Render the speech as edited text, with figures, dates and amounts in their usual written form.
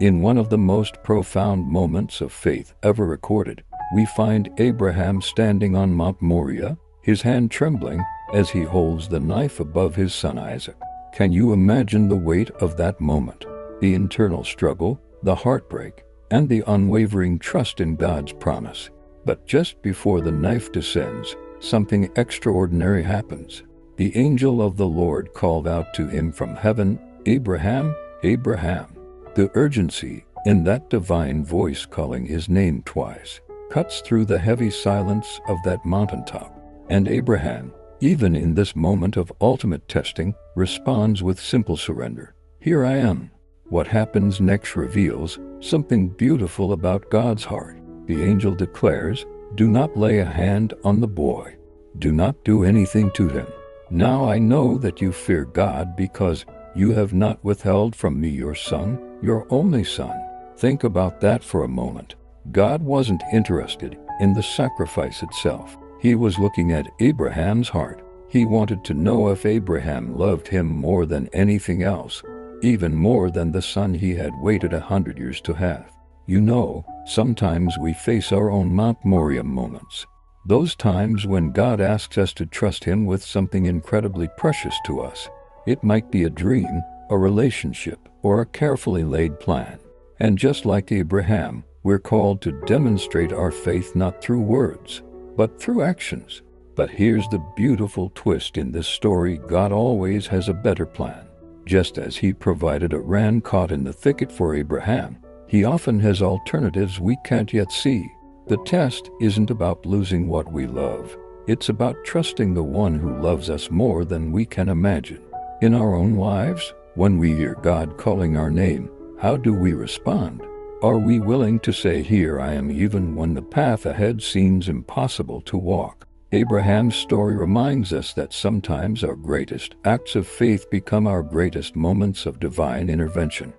In one of the most profound moments of faith ever recorded, we find Abraham standing on Mount Moriah, his hand trembling as he holds the knife above his son Isaac. Can you imagine the weight of that moment? The internal struggle, the heartbreak, and the unwavering trust in God's promise. But just before the knife descends, something extraordinary happens. The angel of the Lord called out to him from heaven, "Abraham, Abraham." The urgency in that divine voice calling his name twice cuts through the heavy silence of that mountaintop. And Abraham, even in this moment of ultimate testing, responds with simple surrender. "Here I am." What happens next reveals something beautiful about God's heart. The angel declares, "Do not lay a hand on the boy. Do not do anything to him. Now I know that you fear God because you have not withheld from me your son, your only son." Think about that for a moment. God wasn't interested in the sacrifice itself. He was looking at Abraham's heart. He wanted to know if Abraham loved him more than anything else, even more than the son he had waited 100 years to have. You know, sometimes we face our own Mount Moriah moments. Those times when God asks us to trust him with something incredibly precious to us. It might be a dream, a relationship, or a carefully laid plan. And just like Abraham, we're called to demonstrate our faith not through words, but through actions. But here's the beautiful twist in this story: God always has a better plan. Just as he provided a ram caught in the thicket for Abraham, he often has alternatives we can't yet see. The test isn't about losing what we love. It's about trusting the one who loves us more than we can imagine. In our own lives, when we hear God calling our name, how do we respond? Are we willing to say, "Here I am," even when the path ahead seems impossible to walk? Abraham's story reminds us that sometimes our greatest acts of faith become our greatest moments of divine intervention.